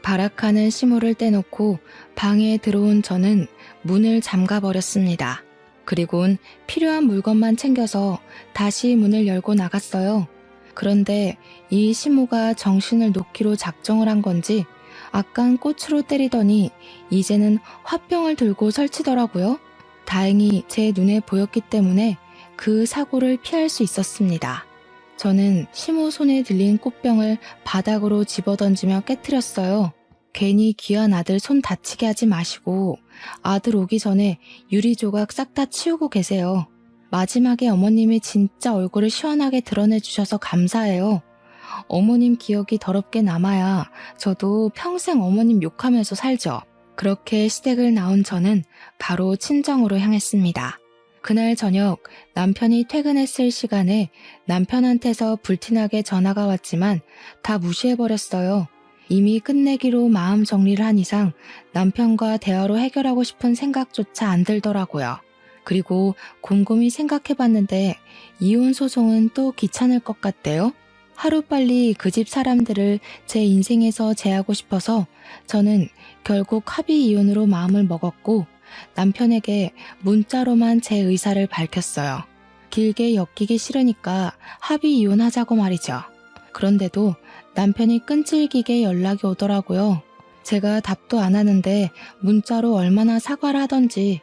발악하는 시모를 떼놓고 방에 들어온 저는 문을 잠가버렸습니다. 그리곤 필요한 물건만 챙겨서 다시 문을 열고 나갔어요. 그런데 이 시모가 정신을 놓기로 작정을 한 건지 아깐 꽃으로 때리더니 이제는 화병을 들고 설치더라고요. 다행히 제 눈에 보였기 때문에 그 사고를 피할 수 있었습니다. 저는 시모 손에 들린 꽃병을 바닥으로 집어던지며 깨트렸어요. 괜히 귀한 아들 손 다치게 하지 마시고 아들 오기 전에 유리 조각 싹 다 치우고 계세요. 마지막에 어머님이 진짜 얼굴을 시원하게 드러내주셔서 감사해요. 어머님 기억이 더럽게 남아야 저도 평생 어머님 욕하면서 살죠. 그렇게 시댁을 나온 저는 바로 친정으로 향했습니다. 그날 저녁 남편이 퇴근했을 시간에 남편한테서 불티나게 전화가 왔지만 다 무시해버렸어요. 이미 끝내기로 마음 정리를 한 이상 남편과 대화로 해결하고 싶은 생각조차 안 들더라고요. 그리고 곰곰이 생각해봤는데 이혼 소송은 또 귀찮을 것 같대요. 하루빨리 그 집 사람들을 제 인생에서 제하고 싶어서 저는 결국 합의 이혼으로 마음을 먹었고 남편에게 문자로만 제 의사를 밝혔어요. 길게 엮이기 싫으니까 합의 이혼하자고 말이죠. 그런데도 남편이 끈질기게 연락이 오더라고요. 제가 답도 안 하는데 문자로 얼마나 사과를 하던지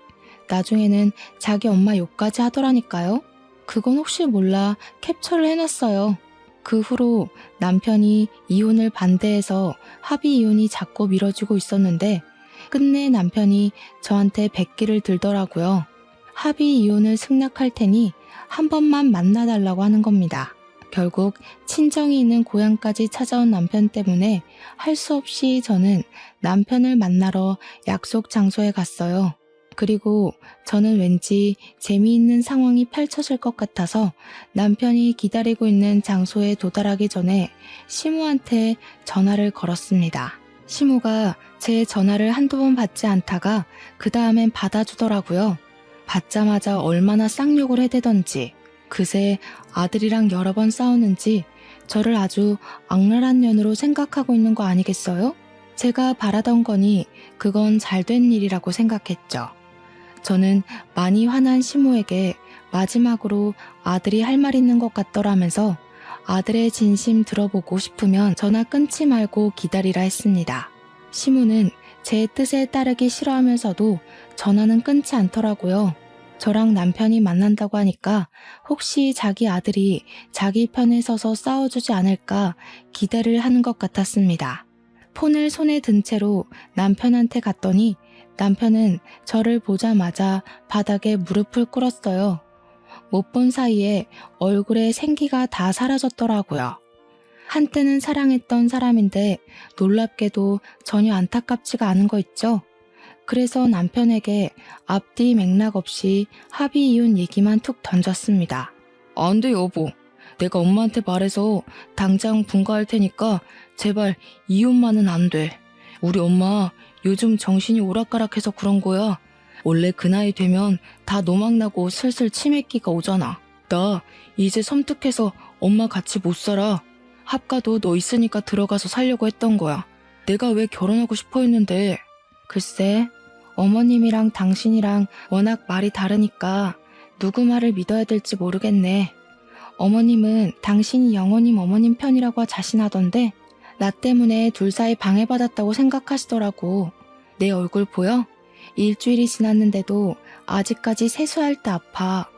나중에는 자기 엄마 욕까지 하더라니까요. 그건 혹시 몰라 캡처를 해놨어요. 그 후로 남편이 이혼을 반대해서 합의 이혼이 자꾸 미뤄지고 있었는데 끝내 남편이 저한테 백기를 들더라고요. 합의 이혼을 승낙할 테니 한 번만 만나달라고 하는 겁니다. 결국 친정이 있는 고향까지 찾아온 남편 때문에 할 수 없이 저는 남편을 만나러 약속 장소에 갔어요. 그리고 저는 왠지 재미있는 상황이 펼쳐질 것 같아서 남편이 기다리고 있는 장소에 도달하기 전에 시모한테 전화를 걸었습니다. 시모가 제 전화를 한두 번 받지 않다가 그 다음엔 받아주더라고요. 받자마자 얼마나 쌍욕을 해대던지 그새 아들이랑 여러 번 싸우는지 저를 아주 악랄한 년으로 생각하고 있는 거 아니겠어요? 제가 바라던 거니 그건 잘된 일이라고 생각했죠. 저는 많이 화난 시모에게 마지막으로 아들이 할 말 있는 것 같더라면서 아들의 진심 들어보고 싶으면 전화 끊지 말고 기다리라 했습니다. 시모는 제 뜻에 따르기 싫어하면서도 전화는 끊지 않더라고요. 저랑 남편이 만난다고 하니까 혹시 자기 아들이 자기 편에 서서 싸워주지 않을까 기대를 하는 것 같았습니다. 폰을 손에 든 채로 남편한테 갔더니 남편은 저를 보자마자 바닥에 무릎을 꿇었어요. 못 본 사이에 얼굴에 생기가 다 사라졌더라고요. 한때는 사랑했던 사람인데 놀랍게도 전혀 안타깝지가 않은 거 있죠? 그래서 남편에게 앞뒤 맥락 없이 합의 이혼 얘기만 툭 던졌습니다. 안 돼 여보. 내가 엄마한테 말해서 당장 분가할 테니까 제발 이혼만은 안 돼. 우리 엄마 요즘 정신이 오락가락해서 그런 거야. 원래 그 나이 되면 다 노망나고 슬슬 치매기가 오잖아. 나 이제 섬뜩해서 엄마 같이 못 살아. 합가도 너 있으니까 들어가서 살려고 했던 거야. 내가 왜 결혼하고 싶어 했는데. 글쎄, 어머님이랑 당신이랑 워낙 말이 다르니까 누구 말을 믿어야 될지 모르겠네. 어머님은 당신이 영호님 어머님 편이라고 자신하던데 나 때문에 둘 사이 방해받았다고 생각하시더라고. 내 얼굴 보여? 일주일이 지났는데도 아직까지 세수할 때 아파.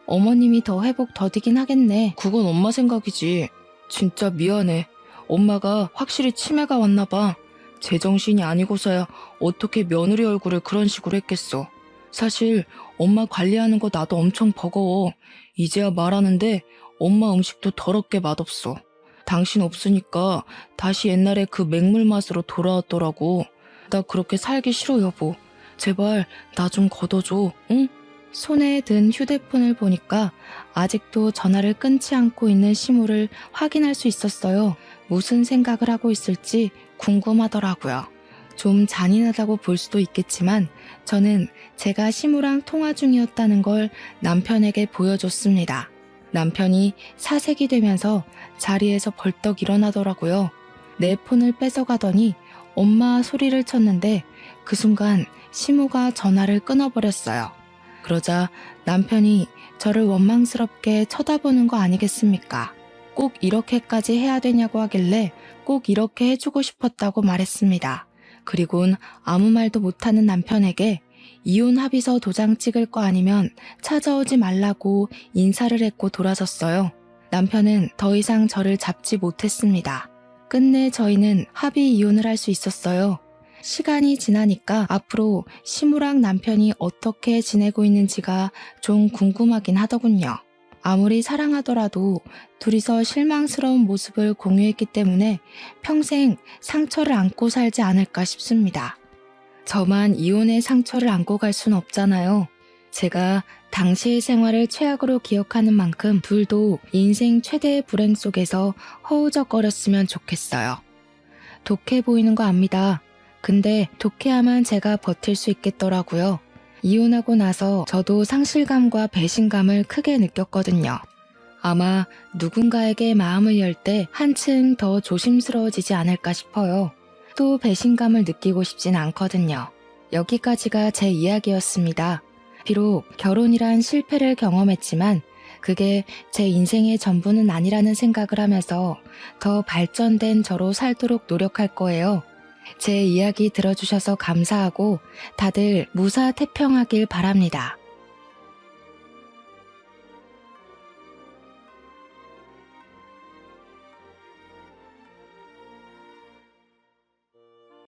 어머님이 더 회복 더디긴 하겠네. 그건 엄마 생각이지. 진짜 미안해. 엄마가 확실히 치매가 왔나 봐. 제정신이 아니고서야 어떻게 며느리 얼굴을 그런 식으로 했겠어. 사실 엄마 관리하는 거 나도 엄청 버거워. 이제야 말하는데 엄마 음식도 더럽게 맛없어. 당신 없으니까 다시 옛날에 그 맹물 맛으로 돌아왔더라고. 나 그렇게 살기 싫어 여보. 제발 나 좀 걷어줘, 응? 손에 든 휴대폰을 보니까 아직도 전화를 끊지 않고 있는 시모를 확인할 수 있었어요. 무슨 생각을 하고 있을지 궁금하더라고요. 좀 잔인하다고 볼 수도 있겠지만 저는 제가 시모랑 통화 중이었다는 걸 남편에게 보여줬습니다. 남편이 사색이 되면서 자리에서 벌떡 일어나더라고요. 내 폰을 뺏어가더니 엄마 소리를 쳤는데 그 순간 시모가 전화를 끊어버렸어요. 그러자 남편이 저를 원망스럽게 쳐다보는 거 아니겠습니까? 꼭 이렇게까지 해야 되냐고 하길래 꼭 이렇게 해주고 싶었다고 말했습니다. 그리곤 아무 말도 못하는 남편에게 이혼 합의서 도장 찍을 거 아니면 찾아오지 말라고 인사를 했고 돌아섰어요. 남편은 더 이상 저를 잡지 못했습니다. 끝내 저희는 합의 이혼을 할 수 있었어요. 시간이 지나니까 앞으로 시무랑 남편이 어떻게 지내고 있는지가 좀 궁금하긴 하더군요. 아무리 사랑하더라도 둘이서 실망스러운 모습을 공유했기 때문에 평생 상처를 안고 살지 않을까 싶습니다. 저만 이혼의 상처를 안고 갈 순 없잖아요. 제가 당시의 생활을 최악으로 기억하는 만큼 둘도 인생 최대의 불행 속에서 허우적거렸으면 좋겠어요. 독해 보이는 거 압니다. 근데 독해야만 제가 버틸 수 있겠더라고요. 이혼하고 나서 저도 상실감과 배신감을 크게 느꼈거든요. 아마 누군가에게 마음을 열 때 한층 더 조심스러워지지 않을까 싶어요. 또 배신감을 느끼고 싶진 않거든요. 여기까지가 제 이야기였습니다. 비록 결혼이란 실패를 경험했지만 그게 제 인생의 전부는 아니라는 생각을 하면서 더 발전된 저로 살도록 노력할 거예요. 제 이야기 들어주셔서 감사하고 다들 무사태평하길 바랍니다.